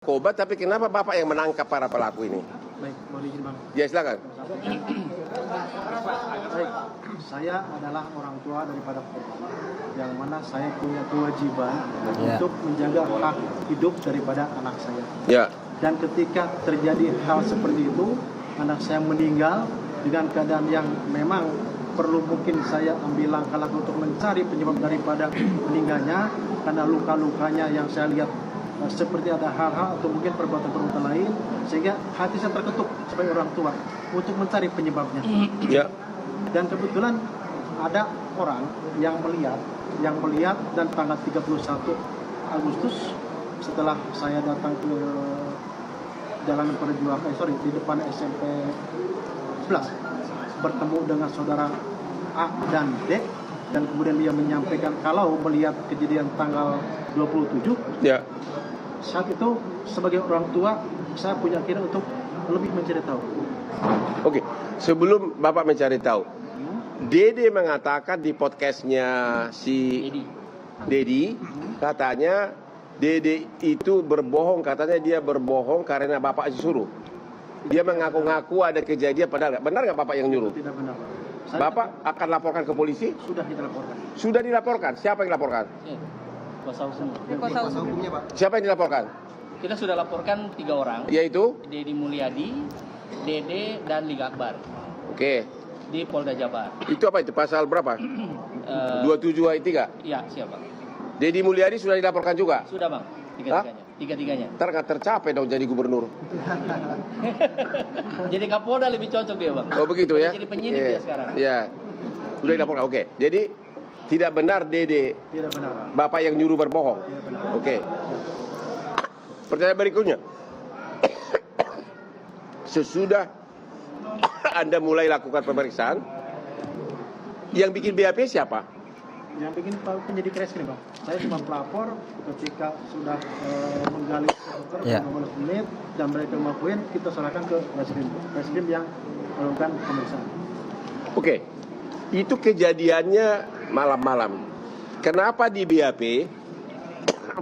narkoba, tapi kenapa Bapak yang menangkap para pelaku ini? Baik, mohon izin Bang. Ya, silakan. Baik, saya adalah orang tua daripada korban, yang mana saya punya kewajiban untuk menjaga hak hidup daripada anak saya. Ya. Dan ketika terjadi hal seperti itu, anak saya meninggal dengan keadaan yang memang perlu mungkin saya ambil langkah-langkah untuk mencari penyebab daripada meninggalnya, karena luka-lukanya yang saya lihat seperti ada hal-hal atau mungkin perbuatan-perbuatan lain, sehingga hati saya terketuk sebagai orang tua untuk mencari penyebabnya. Ya. Dan kebetulan ada orang yang melihat dan tanggal 31 Agustus setelah saya datang ke Jalan Perjuangan, di depan SMP 11, bertemu dengan saudara A dan D, dan kemudian dia menyampaikan kalau melihat kejadian tanggal 27, Ya. saat itu sebagai orang tua saya punya keinginan untuk lebih mencari tahu. Oke, sebelum Bapak mencari tahu, Dede mengatakan di podcastnya si Dedi, katanya Dede itu berbohong, katanya dia berbohong karena Bapak suruh. Dia mengaku-ngaku ada kejadian, padahal benar nggak Bapak yang nyuruh? Tidak benar. Bapak akan laporkan ke polisi? Sudah kita laporkan. Sudah dilaporkan. Siapa yang dilaporkan? Kuasa hukum. Kuasa hukumnya Pak. Siapa yang dilaporkan? Kita sudah laporkan 3 orang, Yaitu? Dedi Mulyadi, Dede, dan Liga Akbar Oke. di Polda Jabar. Itu apa itu? Pasal berapa? 27 ayat 3? Iya, siapa? Dedi Mulyadi sudah dilaporkan juga? Sudah Bang, tiga-tiganya. Ntar nggak tercapai dong jadi gubernur. Jadi Kapolda lebih cocok dia Bang. Oh begitu ya? Jadi penyidik dia sekarang. Iya. Sudah dilaporkan, oke. Jadi tidak benar Dede, Tidak benar Pak. Bapak yang nyuruh berbohong. Tidak benar. Oke. Pertanyaan berikutnya. Sesudah Anda mulai lakukan pemeriksaan, yang bikin BAP siapa? Yang bikin penyidik reskrim Pak. Saya cuma pelapor ketika sudah menggali sekitar 15 menit dan mereka mengakuin, kita serahkan ke reskrim yang melakukan pemeriksaan. Oke. Itu kejadiannya malam-malam. Kenapa di BAP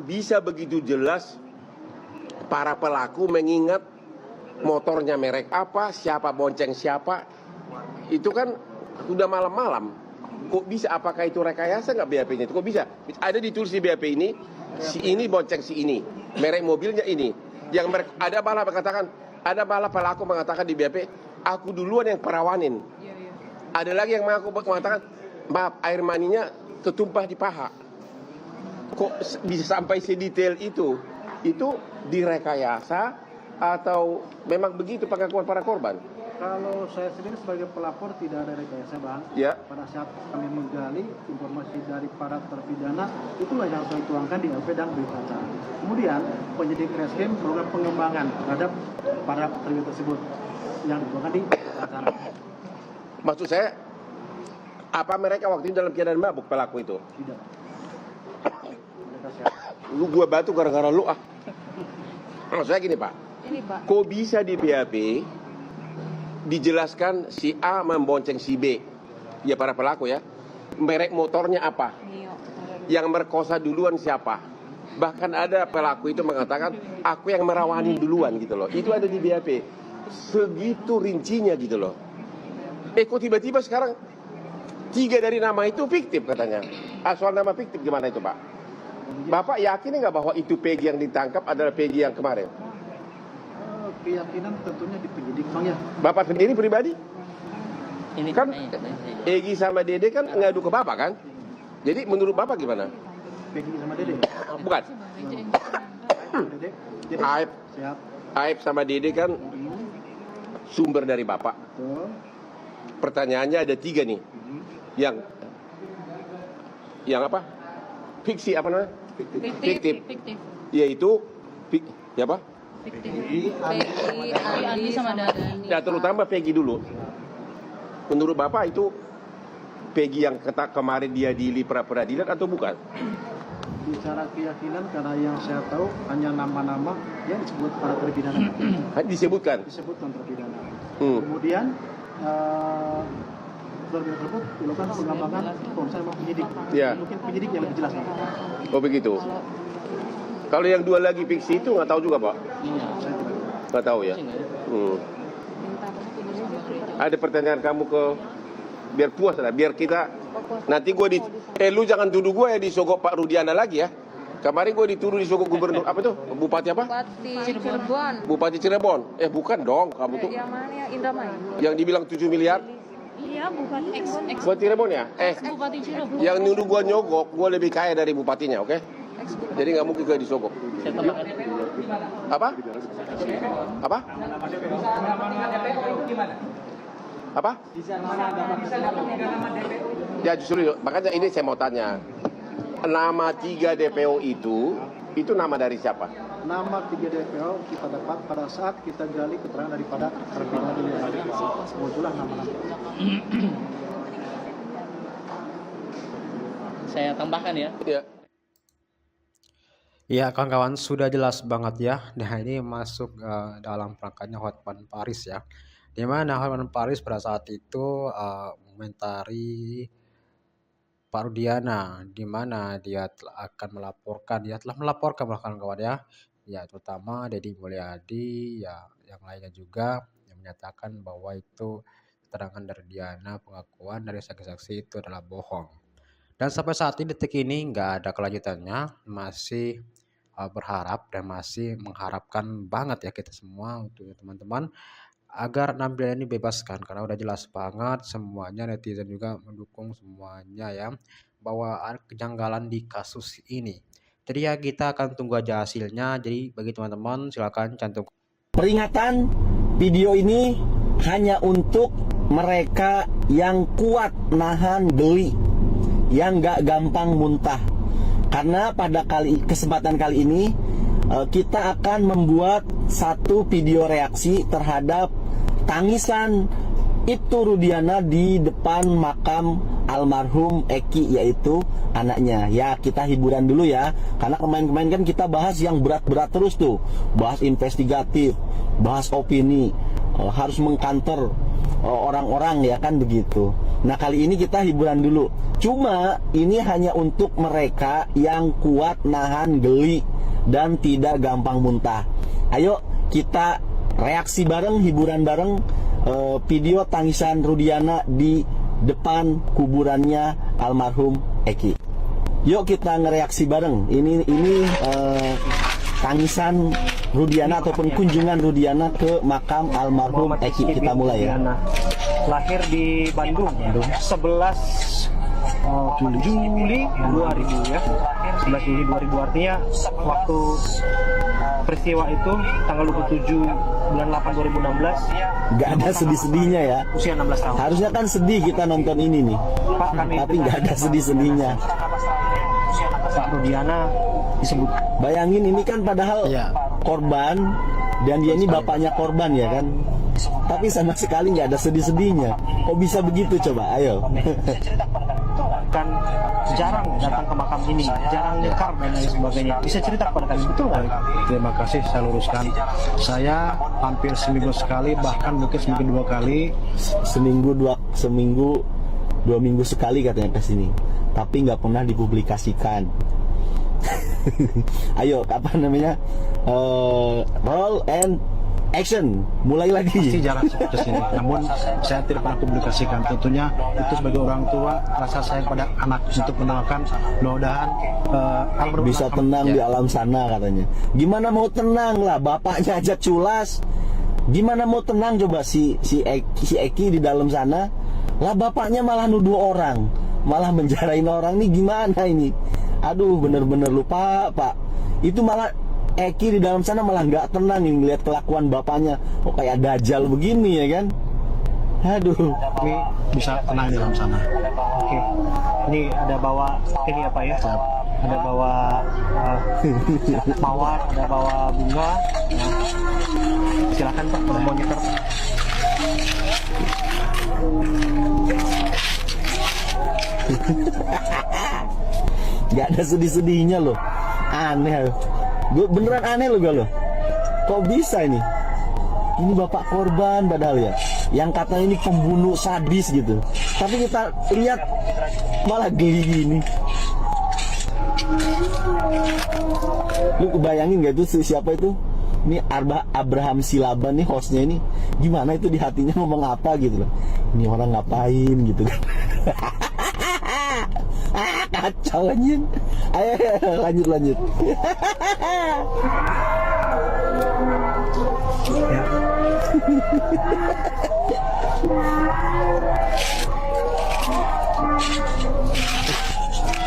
bisa begitu jelas para pelaku mengingat motornya merek apa, siapa bonceng siapa? Itu kan sudah malam-malam. Kok bisa? Apakah itu rekayasa nggak BAP-nya? Kok bisa? Ada ditulis di BAP ini, si ini bonceng si ini, merek mobilnya ini. Yang ada malah mengatakan, ada malah pelaku mengatakan di BAP, aku duluan yang perawanin. Ada lagi yang mengatakan, maaf, air maninya ketumpah di paha. Kok bisa sampai sedetail itu? Itu direkayasa atau memang begitu pengakuan para korban? Kalau saya sendiri sebagai pelapor tidak ada rekayasa Bang. Ya. Pada saat kami menggali informasi dari para terpidana, itulah yang saya tuangkan di LP dan berita acara. Kemudian penyidik reskrim melakukan pengembangan terhadap para terpidana tersebut yang dituangkan di berita acara. Maksud saya, apa mereka waktu itu dalam keadaan mabuk pelaku itu? Tidak. Mereka siap. Lu gua batu gara-gara lu ah. Maksud saya gini Pak, kok bisa di BAP dijelaskan si A membonceng si B, ya para pelaku ya, merek motornya apa, yang merkosa duluan siapa, bahkan ada pelaku itu mengatakan aku yang merawani duluan gitu loh. Itu ada di BAP segitu rincinya gitu loh. Kok tiba-tiba sekarang 3 dari nama itu fiktif katanya. Soal nama fiktif gimana itu Pak? Bapak yakin nggak bahwa itu Peggy yang ditangkap adalah Peggy yang kemarin? Keyakinan tentunya di penyidik Bang ya. Bapak sendiri pribadi? Ini Kan Egy sama Dede kan ngadu ke Bapak kan? Jadi menurut Bapak gimana? Peggy sama Dede. Bukan. Dede. Aib. Siap. Aib sama Dede kan sumber dari Bapak. Betul. Pertanyaannya ada 3 nih. Yang apa? Fiksi apa namanya? Fiktif. Yaitu ya apa? Andi sama Dani. Ya terutama Peggy dulu. Menurut Bapak itu Peggy yang kemarin dia di peradilan atau bukan? Bicara keyakinan, karena yang saya tahu hanya nama-nama yang disebut para terpidana. Disebutkan. Disebutkan terpidana. Kemudian terpidana tersebut dilakukan pengembangan kalau saya mau penyidik. Ya. Mungkin penyidik yang lebih jelas. Oh begitu. Kalau yang 2 lagi fiksi itu nggak tahu juga Pak. Iya. Nggak tahu ya. Ada pertanyaan kamu ke biar puas lah, biar kita nanti gue di lu jangan tuduh gue ya disogok Pak Rudiana lagi ya. Kemarin gue dituduh disogok gubernur apa tuh? Bupati apa? Bupati Cirebon. Bupati Cirebon. Bukan dong, kamu tuh. Yang mana ya? Indramayu. Yang dibilang 7 miliar. Iya, Bupati Cirebon. Bupati Cirebon ya? Bupati Cirebon. Yang nuduh gue nyogok, gue lebih kaya dari bupatinya, oke? Jadi nggak mungkin gue disogok. Saya tambahkan. Apa? Apa? Apa? Ya justru makanya ini saya mau tanya. Nama 3 DPO itu nama dari siapa? Nama 3 DPO kita dapat pada saat kita gali keterangan daripada terpidana dulu yang ada. Muncullah nama-nama. Saya tambahkan ya. Ya. Ya kawan-kawan, sudah jelas banget ya. Nah ini masuk dalam perangkatnya Hotman Paris ya. Dimana Hotman Paris pada saat itu mengomentari Pak Rudiana, dimana dia akan melaporkan, dia telah melaporkan kawan-kawan ya. Ya terutama Deddy Mulyadi ya, yang lainnya juga yang menyatakan bahwa itu keterangan dari Diana, pengakuan dari saksi-saksi itu adalah bohong. Dan sampai saat ini detik ini nggak ada kelanjutannya, masih berharap dan masih mengharapkan banget ya kita semua untuk teman-teman agar Nabilah ini bebaskan, karena udah jelas banget semuanya netizen juga mendukung semuanya ya bahwa ada kejanggalan di kasus ini. Jadi ya kita akan tunggu aja hasilnya. Jadi bagi teman-teman silakan cantumkan. Peringatan video ini hanya untuk mereka yang kuat nahan geli, yang gak gampang muntah. Karena pada kesempatan kali ini kita akan membuat satu video reaksi terhadap tangisan Ibtu Rudiana di depan makam almarhum Eki, yaitu anaknya. Ya kita hiburan dulu ya, karena kemarin-kemarin kan kita bahas yang berat-berat terus tuh, bahas investigatif, bahas opini, harus mengkanter orang-orang ya kan begitu. Nah kali ini kita hiburan dulu. Cuma ini hanya untuk mereka yang kuat nahan geli dan tidak gampang muntah. Ayo kita reaksi bareng, hiburan bareng video tangisan Rudiana di depan kuburannya almarhum Eki. Yuk kita ngereaksi bareng. Ini tangisan Rudiana ataupun kunjungan Rudiana ke makam almarhum Eki. Kita mulai ya. Lahir di Bandung 11 Juli 2000 ya. 11 Juli 2000 artinya waktu peristiwa itu tanggal 27 bulan 8 2016. Gak ada sedih-sedihnya ya. Usia 16 tahun. Harusnya kan sedih kita nonton ini nih. Pak, tapi gak ada sedih-sedihnya. Pak Rudiana disebut. Bayangin ini kan padahal korban dan dia ini bapaknya korban ya kan. Tapi sama sekali nggak ada sedih-sedihnya. Kok bisa begitu coba? Ayo. Kan jarang datang ke makam ini, jarang nyekar dan lain sebagainya. Bisa cerita kepada kami, betul nggak? Terima kasih, saya luruskan. Saya hampir seminggu sekali, bahkan mungkin seminggu 2 kali. Seminggu 2 minggu sekali katanya ke sini. Tapi nggak pernah dipublikasikan. Ayo, apa namanya? Roll and action, mulai lagi. Pasti jalan seperti ini. Namun saya tidak pernah publikasikan. Tentunya itu sebagai orang tua, rasa sayang pada anak untuk mendoakan mudah-mudahan bisa tenang di alam sana katanya. Gimana mau tenang lah, bapaknya aja culas. Gimana mau tenang coba si Eki di dalam sana? Lah bapaknya malah nuduh orang, malah menjarain orang, nih gimana ini? Aduh bener-bener lupa Pak. Itu malah Eki di dalam sana malah nggak tenang nih ngeliat kelakuan bapaknya. Kok kayak dajal begini ya kan? Aduh. Ini bisa tenang di dalam sana. Oke. Ini ada bawa ini apa ya? Ada bawa mawar, ada bawa bunga. Ya. Silakan Pak, monitor. Gak ada sedih-sedihnya loh. Aneh. Gue beneran aneh loh gue loh. Kok bisa ini? Ini bapak korban padahal ya. Yang katanya ini pembunuh sadis gitu. Tapi kita lihat malah geli gini. Lu kebayangin gak tuh siapa itu? Ini Abraham Silaban nih hostnya ini, gimana itu di hatinya ngomong apa gitu loh. Ini orang ngapain gitu kan. Kacau anjing. Ayo lanjut.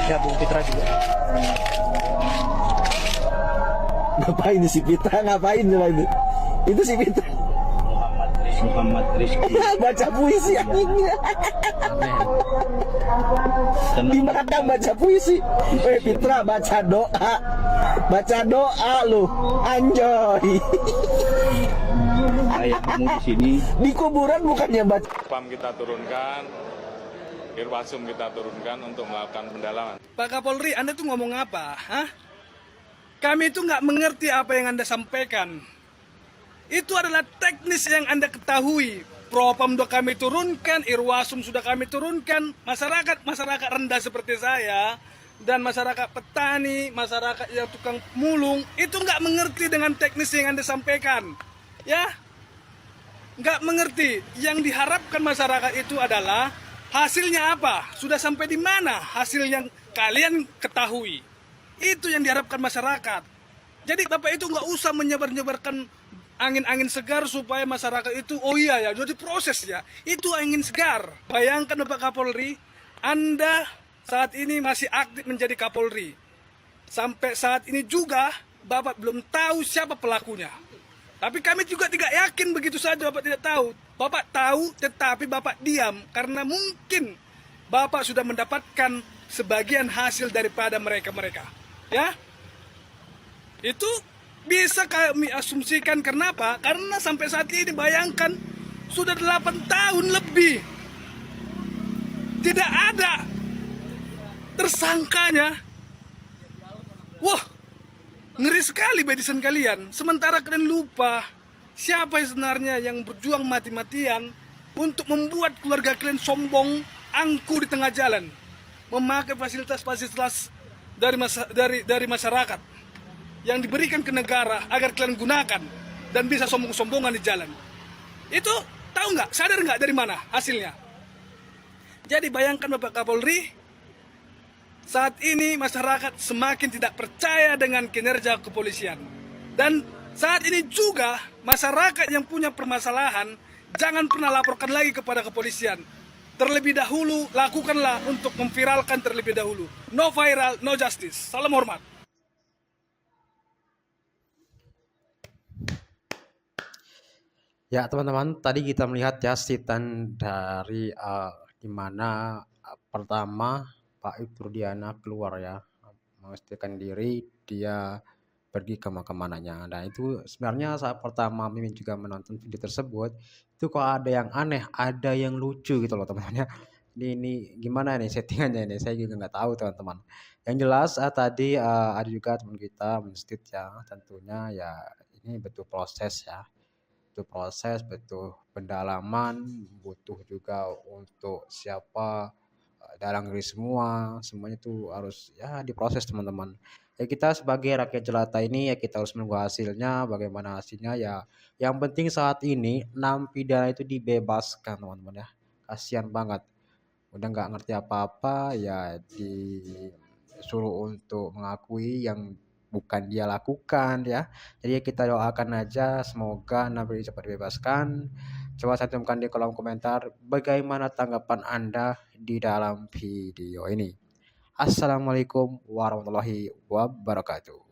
Ya, Bung Fitra juga. Ngapain si Fitra? Ngapain coba itu? Itu si Fitra. Muhammad Rizki. Baca puisi anjingnya. Di mana baca puisi? Fitra baca doa. Baca doa lu. Anjoy. Ayahmu di sini. Di kuburan bukannya baca. PAM kita turunkan, Irwasum kita turunkan untuk melakukan pendalaman. Pak Kapolri, Anda tuh ngomong apa? Hah? Kami itu nggak mengerti apa yang Anda sampaikan. Itu adalah teknis yang Anda ketahui. Propam sudah kami turunkan, Irwasum sudah kami turunkan. Masyarakat rendah seperti saya dan masyarakat petani, masyarakat yang tukang mulung itu nggak mengerti dengan teknis yang Anda sampaikan, ya? Nggak mengerti. Yang diharapkan masyarakat itu adalah hasilnya apa? Sudah sampai di mana hasil yang kalian ketahui? Itu yang diharapkan masyarakat. Jadi Bapak itu nggak usah menyebar-nyebarkan angin-angin segar supaya masyarakat itu, oh iya ya, jadi proses ya. Itu angin segar. Bayangkan Bapak Kapolri, Anda saat ini masih aktif menjadi Kapolri. Sampai saat ini juga Bapak belum tahu siapa pelakunya. Tapi kami juga tidak yakin begitu saja Bapak tidak tahu. Bapak tahu tetapi Bapak diam karena mungkin Bapak sudah mendapatkan sebagian hasil daripada mereka-mereka. Ya, itu bisa kami asumsikan. Kenapa? Karena sampai saat ini bayangkan sudah 8 tahun lebih tidak ada tersangkanya. Wah, ngeri sekali bedisan kalian. Sementara kalian lupa siapa sebenarnya yang berjuang mati-matian untuk membuat keluarga kalian sombong, angkuh di tengah jalan, memakai fasilitas-fasilitas dari masyarakat yang diberikan ke negara agar kalian gunakan dan bisa sombong-sombongan di jalan. Itu tahu nggak, sadar nggak dari mana hasilnya? Jadi bayangkan Bapak Kapolri, saat ini masyarakat semakin tidak percaya dengan kinerja kepolisian. Dan saat ini juga masyarakat yang punya permasalahan jangan pernah laporkan lagi kepada kepolisian. Terlebih dahulu, lakukanlah untuk memviralkan terlebih dahulu. No viral, no justice. Salam hormat. Ya teman-teman, tadi kita melihat ya statement dari di mana pertama Pak Ibtu Rudiana keluar ya, memastikan diri dia pergi ke mananya. Nah itu sebenarnya saat pertama Mimin juga menonton video tersebut, itu kok ada yang aneh, ada yang lucu gitu loh teman-teman ya. Ini gimana nih settingannya ini, saya juga nggak tahu teman-teman. Yang jelas tadi ada juga teman kita menstit ya, tentunya ya ini betul proses ya, betul proses, betul pendalaman, butuh juga untuk siapa dalang diri semuanya itu harus ya diproses teman-teman. Ya kita sebagai rakyat jelata ini ya kita harus menunggu hasilnya, bagaimana hasilnya ya. Yang penting saat ini 6 pidana itu dibebaskan teman-teman ya. Kasihan banget. Udah nggak ngerti apa-apa ya disuruh untuk mengakui yang bukan dia lakukan ya. Jadi kita doakan aja semoga Nabi cepat dibebaskan. Coba cantumkan di kolom komentar bagaimana tanggapan Anda di dalam video ini. Assalamualaikum warahmatullahi wabarakatuh.